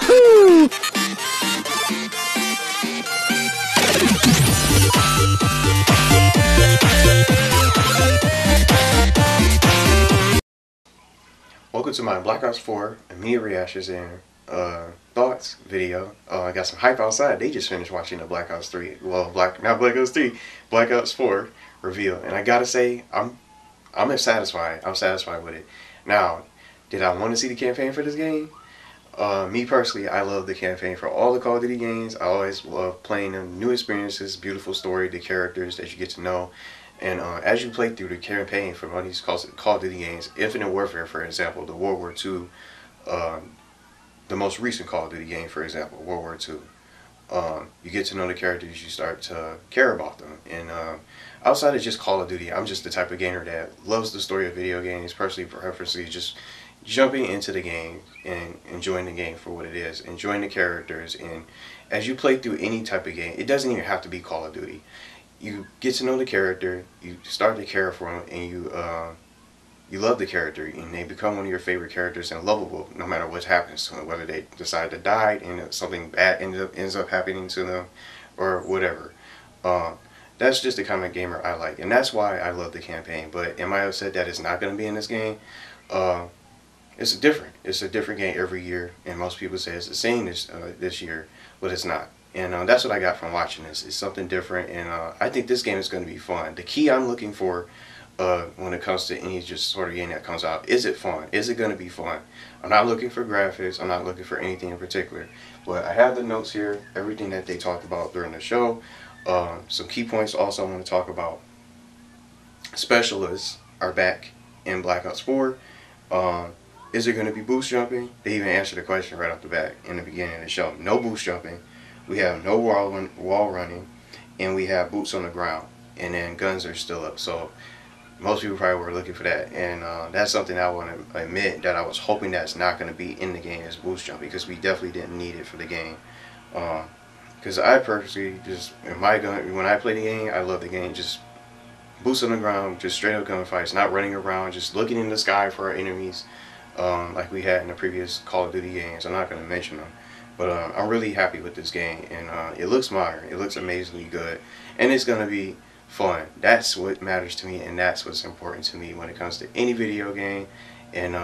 Woo! Welcome to my Black Ops 4 immediate reactions and thoughts video. I got some hype outside. They just finished watching the Black Ops 3, well, not Black Ops 3, Black Ops 4 reveal, and I gotta say, I'm satisfied. I'm satisfied with it. Now, did I want to see the campaign for this game? Me personally, I love the campaign for all the Call of Duty games. I always love playing them, new experiences, beautiful story, the characters that you get to know. And as you play through the campaign for one of these Call of Duty games, Infinite Warfare, for example, the World War II, the most recent Call of Duty game, for example, World War II, you get to know the characters, you start to care about them. And outside of just Call of Duty, I'm just the type of gamer that loves the story of video games, personally preferably just jumping into the game and enjoying the game for what it is, enjoying the characters. And as you play through any type of game, it doesn't even have to be Call of Duty. You get to know the character, you start to care for them, and you love the character, and they become one of your favorite characters and lovable no matter what happens to them, whether they decide to die and something bad ends up happening to them or whatever. That's just the kind of gamer I like, and that's why I love the campaign. But am I upset that it's not going to be in this game? It's a different game every year, and most people say it's the same this year, but it's not. And that's what I got from watching this. It's something different, and I think this game is going to be fun. The key I'm looking for when it comes to any just sort of game that comes out, is it fun? Is it going to be fun? I'm not looking for graphics. I'm not looking for anything in particular. But I have the notes here, everything that they talked about during the show. Some key points also I want to talk about. Specialists are back in Black Ops 4. Is there going to be boost jumping? They even answered the question right off the bat in the beginning of the show. No boost jumping. We have no wall running, and we have boots on the ground, and then guns are still up. So most people probably were looking for that, and that's something I want to admit that I was hoping that's not going to be in the game as boost jumping, because we definitely didn't need it for the game. Because I personally just when I play the game, I love the game just boots on the ground, just straight up gunfights, not running around, just looking in the sky for our enemies, like we had in the previous Call of Duty games. I'm not going to mention them. But I'm really happy with this game, and it looks modern, it looks amazingly good, and it's going to be fun. That's what matters to me, and that's what's important to me when it comes to any video game. And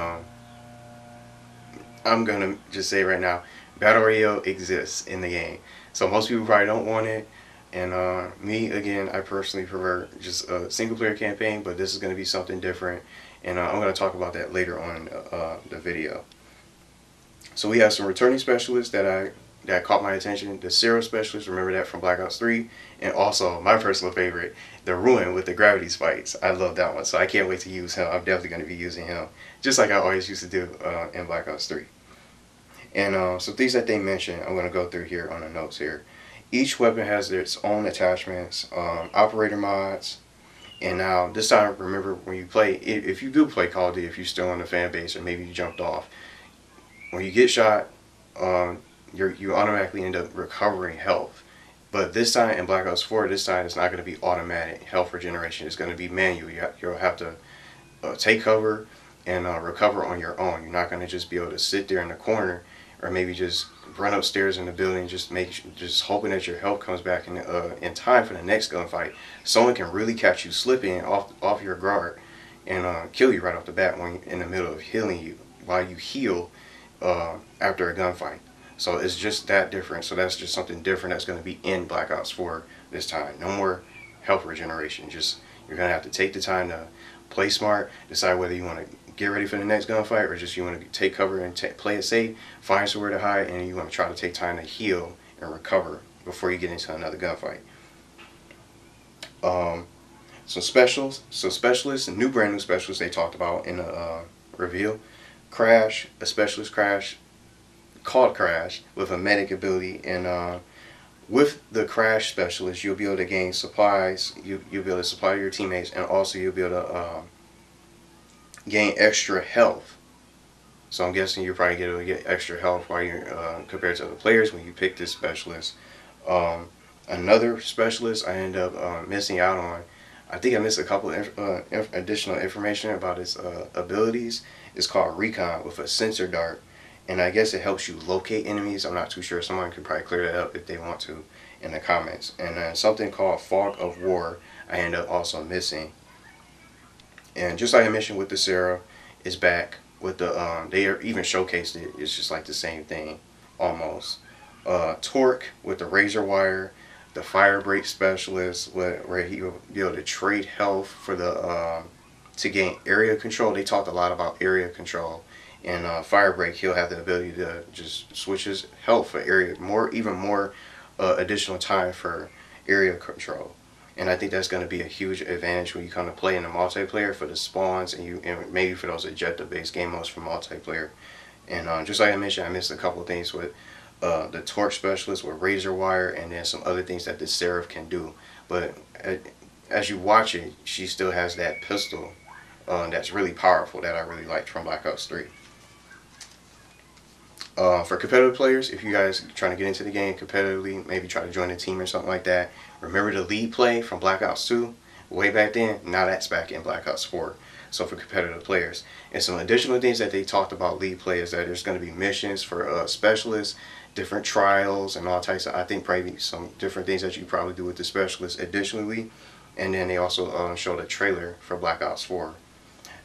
I'm going to just say right now, Battle Royale exists in the game. So most people probably don't want it, and me, again, I personally prefer just a single player campaign, but this is going to be something different, and I'm going to talk about that later on in the video. So we have some returning specialists that caught my attention. The Seraph specialist, remember that from Black Ops 3, and also my personal favorite, the Ruin with the gravity spikes. I love that one, so I can't wait to use him. I'm definitely going to be using him, just like I always used to do in Black Ops 3. And some things that they mentioned, I'm going to go through here on the notes here. Each weapon has its own attachments, operator mods, and now this time, remember when you play, if you do play Call of Duty, if you're still on the fan base or maybe you jumped off, when you get shot, you automatically end up recovering health. But this time in Black Ops 4, this time it's not going to be automatic health regeneration. It's going to be manual. You'll have to take cover and recover on your own. You're not going to just be able to sit there in the corner or maybe just run upstairs in the building, just hoping that your health comes back in time for the next gunfight. Someone can really catch you slipping off your guard and kill you right off the bat when you're in the middle of healing you while you heal after a gunfight. So it's just that different. So that's just something different that's going to be in Black Ops 4 this time. No more health regeneration. Just you're going to have to take the time to play smart, decide whether you want to get ready for the next gunfight or just you want to take cover and play it safe, find somewhere to hide, and you want to try to take time to heal and recover before you get into another gunfight. Some specialists, new brand new specialists they talked about in the reveal. Crash, a specialist Crash called Crash with a medic ability, and with the Crash specialist you'll be able to gain supplies, you'll be able to supply your teammates, and also you'll be able to gain extra health. So I'm guessing you're probably able to get extra health while you're compared to other players when you pick this specialist. Another specialist I end up missing out on, I think I missed a couple of additional information about his abilities. It's called Recon with a sensor dart, and I guess it helps you locate enemies. I'm not too sure. Someone could probably clear that up if they want to in the comments. And then something called Fog of War I end up also missing. And just like I mentioned with the Seraph, is back with the they even showcased it. It's just like the same thing almost. Torque with the razor wire, the fire break specialist where he will be able to trade health for the to gain area control. They talked a lot about area control. And fire break, he'll have the ability to just switch his health for area even more additional time for area control. And I think that's going to be a huge advantage when you come to play in the multiplayer for the spawns and maybe for those objective-based game modes for multiplayer. And just like I mentioned, I missed a couple of things with the torque specialist with razor wire, and then some other things that the Seraph can do. But as you watch it, she still has that pistol that's really powerful that I really liked from Black Ops 3. For competitive players, if you guys are trying to get into the game competitively, maybe try to join a team or something like that, remember the lead play from Black Ops 2 way back then. Now that's back in Black Ops 4. So for competitive players, and some additional things that they talked about lead play is that there's going to be missions for specialists, different trials, and all types of, I think, probably some different things that you probably do with the specialists additionally. And then they also showed a trailer for Black Ops 4.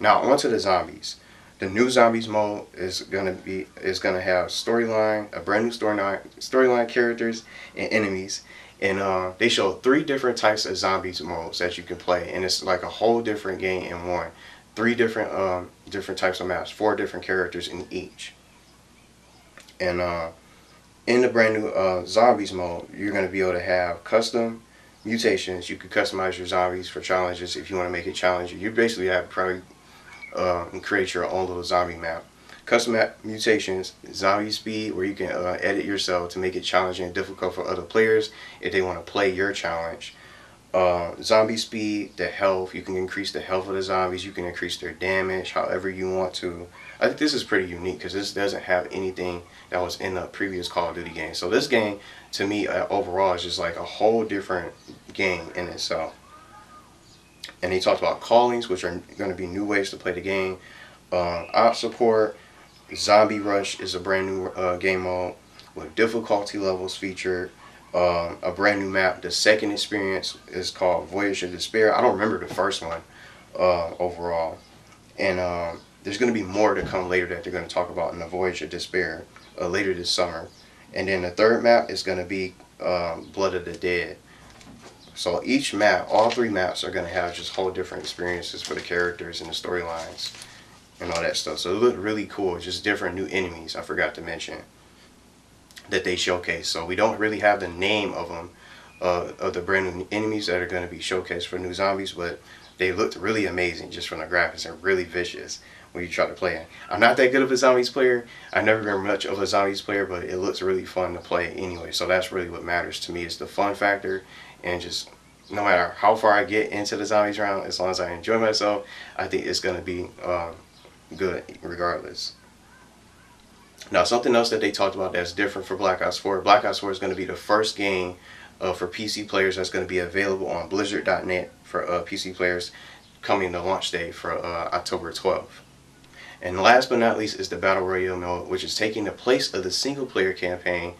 Now onto the zombies. The new zombies mode is gonna have storyline, a brand new storyline characters and enemies, and they show 3 different types of zombies modes that you can play, and it's like a whole different game in one. 3 different different types of maps, 4 different characters in each. And in the brand new zombies mode, you're gonna be able to have custom mutations. You can customize your zombies for challenges if you want to make it challenging. You basically have probably and create your own little zombie map. Custom map mutations, zombie speed, where you can edit yourself to make it challenging and difficult for other players if they want to play your challenge. Zombie speed, the health, you can increase the health of the zombies, you can increase their damage however you want to. I think this is pretty unique because this doesn't have anything that was in the previous Call of Duty game. So this game, to me, overall, is just like a whole different game in itself. And he talked about callings, which are going to be new ways to play the game. Op support, Zombie Rush is a brand new game mode with difficulty levels featured. A brand new map. The second experience is called Voyage of Despair. I don't remember the first one overall. And there's going to be more to come later that they're going to talk about in the Voyage of Despair later this summer. And then the third map is going to be Blood of the Dead. So each map, all 3 maps are going to have just whole different experiences for the characters and the storylines and all that stuff. So it looked really cool. Just different new enemies, I forgot to mention, that they showcased. So we don't really have the name of them, of the brand new enemies that are going to be showcased for new zombies, but they looked really amazing just from the graphics and really vicious when you try to play it. I'm not that good of a zombies player. I've never been much of a zombies player, but it looks really fun to play anyway. So that's really what matters to me, is the fun factor. And just no matter how far I get into the zombies round, as long as I enjoy myself, I think it's going to be good regardless. Now, something else that they talked about that's different for Black Ops 4. Black Ops 4 is going to be the first game for PC players that's going to be available on Blizzard.net for PC players, coming to launch day for October 12th. And last but not least is the Battle Royale mode, which is taking the place of the single player campaign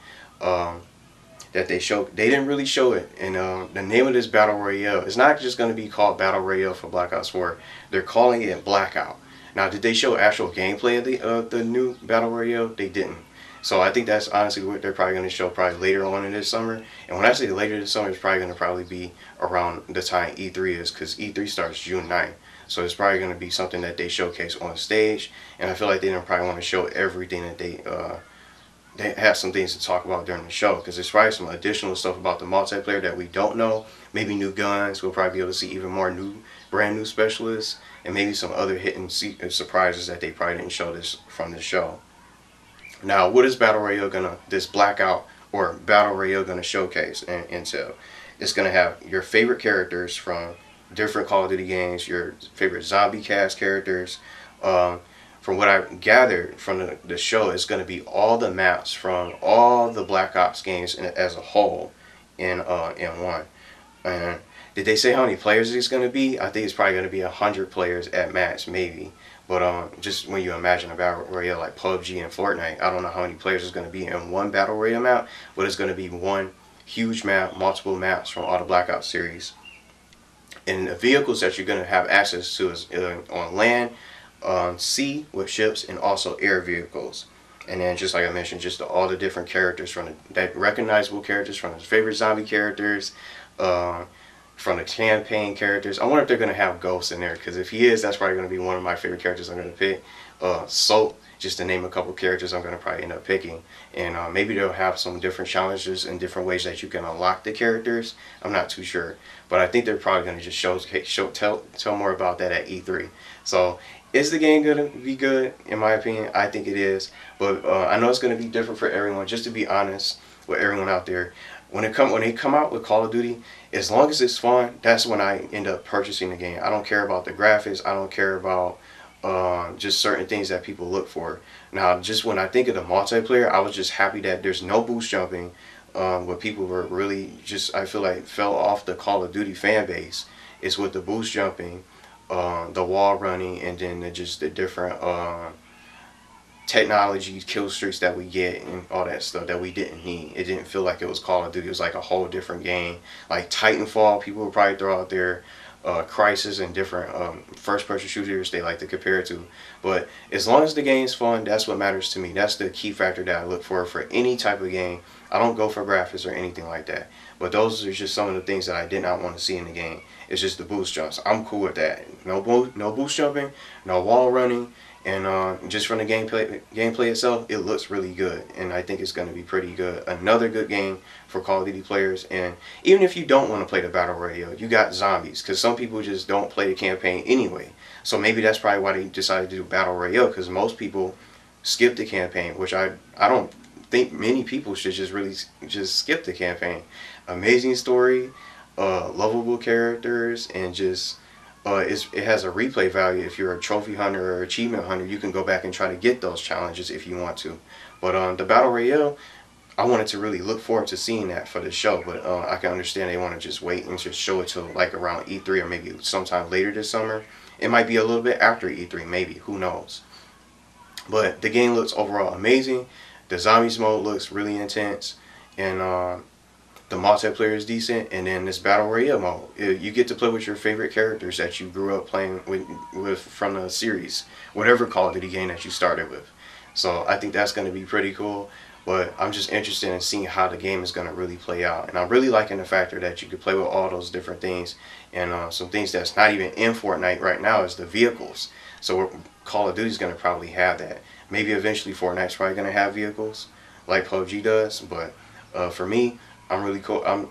that they showed. They didn't really show it. And the name of this Battle Royale is not just going to be called Battle Royale for Black Ops 4. They're calling it Blackout. Now, did they show actual gameplay of the new Battle Royale? They didn't. So I think that's honestly what they're probably going to show probably later on in this summer. And when I say later this summer, it's probably going to be around the time E3 is, because E3 starts June 9th. So it's probably going to be something that they showcase on stage. And I feel like they don't probably want to show everything that they have some things to talk about during the show, because there's probably some additional stuff about the multiplayer that we don't know. Maybe new guns. We'll probably be able to see even more brand new specialists, and maybe some other hidden surprises that they probably didn't show from this show. Now, what is Battle Royale this Blackout or Battle Royale gonna showcase and entail? It's gonna have your favorite characters from different Call of Duty games, your favorite zombie cast characters. From what I gathered from the show, it's going to be all the maps from all the Black Ops games as a whole in one. And did they say how many players it's going to be? I think it's probably going to be 100 players at max, maybe. But just when you imagine a battle royale like PUBG and Fortnite, I don't know how many players is going to be in one battle royale map, but it's going to be one huge map, multiple maps from all the Black Ops series. And the vehicles that you're going to have access to is on land, on sea with ships, and also air vehicles. And then, just like I mentioned, just all the different characters from that recognizable characters from his favorite zombie characters, from the campaign characters. I wonder if they're going to have Ghosts in there, because if he is, that's probably going to be one of my favorite characters I'm going to pick. Soap, just to name a couple characters I'm going to probably end up picking. And maybe they'll have some different challenges and different ways that you can unlock the characters. I'm not too sure. But I think they're probably going to just tell more about that at E3. So, is the game going to be good? In my opinion, I think it is. But I know it's going to be different for everyone. Just to be honest with everyone out there, when they come out with Call of Duty, as long as it's fun, that's when I end up purchasing the game. I don't care about the graphics. I don't care about just certain things that people look for. Now, just when I think of the multiplayer, I was just happy that there's no boost jumping. What people were really just, I feel like, fell off the Call of Duty fan base is with the boost jumping, the wall running, and then just the different technology kill streaks that we get and all that stuff that we didn't need. It didn't feel like it was Call of Duty. It was like a whole different game. Like Titanfall, people would probably throw out there, Crisis, and different first-person shooters they like to compare it to. But as long as the game's fun, that's what matters to me. That's the key factor that I look for any type of game. I don't go for graphics or anything like that. But those are just some of the things that I did not want to see in the game. It's just the boost jumps. I'm cool with that. No boost jumping, no wall running. And just from the gameplay itself, it looks really good, and I think it's going to be pretty good. Another good game for Call of Duty players. And even if you don't want to play the Battle Royale, you got zombies, because some people just don't play the campaign anyway. So maybe that's probably why they decided to do Battle Royale, because most people skip the campaign, which I don't think many people should just skip the campaign. Amazing story, lovable characters, and just... it has a replay value. If you're a trophy hunter or achievement hunter, you can go back and try to get those challenges if you want to. But the Battle Royale, I wanted to really look forward to seeing that for the show. But I can understand they want to just wait and just show it to like around E3 or maybe sometime later this summer. It might be a little bit after E3, maybe. Who knows? But the game looks overall amazing. The zombies mode looks really intense. And the multiplayer is decent, and then this Battle Royale mode, you get to play with your favorite characters that you grew up playing with from the series, whatever Call of Duty game that you started with. So I think that's going to be pretty cool, but I'm just interested in seeing how the game is going to really play out. And I'm really liking the factor that you could play with all those different things, and some things that's not even in Fortnite right now is the vehicles. So Call of Duty is going to probably have that. Maybe eventually Fortnite's probably going to have vehicles like PUBG does, but for me, I'm really cool. I'm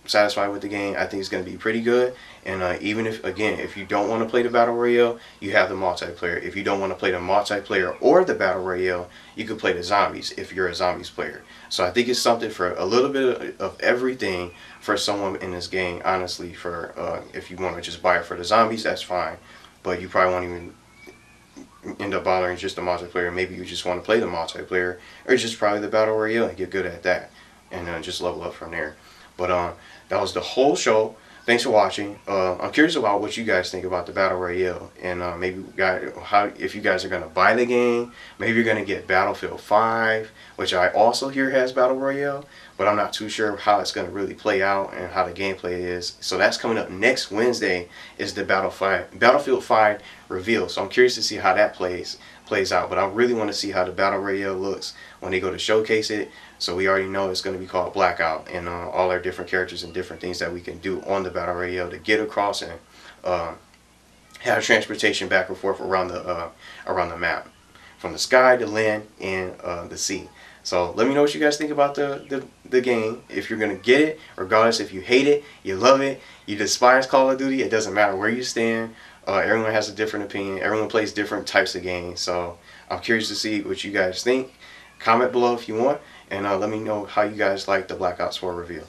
satisfied with the game. I think it's going to be pretty good. And even if you don't want to play the Battle Royale, you have the multiplayer. If you don't want to play the multiplayer or the Battle Royale, you could play the zombies if you're a zombies player. So I think it's something for a little bit of everything for someone in this game. Honestly, for if you want to just buy it for the zombies, that's fine. But you probably won't even end up bothering just the multiplayer. Maybe you just want to play the multiplayer or just probably the Battle Royale and get good at that. And just level up from there. But that was the whole show. Thanks for watching. I'm curious about what you guys think about the Battle Royale, and maybe if you guys are going to buy the game. Maybe you're going to get Battlefield 5, which I also hear has Battle Royale, but I'm not too sure how it's going to really play out and how the gameplay is. So that's coming up next Wednesday, is the Battlefield 5 reveal. So I'm curious to see how that plays out, but I really want to see how the Battle Royale looks when they go to showcase it. So we already know it's going to be called Blackout, and all our different characters and different things that we can do on the Battle Royale to get across and have transportation back and forth around the map, from the sky to land and the sea. So let me know what you guys think about the game. If you're going to get it, regardless if you hate it, you love it, you despise Call of Duty, it doesn't matter where you stand. Everyone has a different opinion. Everyone plays different types of games. So I'm curious to see what you guys think. Comment below if you want. And let me know how you guys like the Black Ops 4 reveal.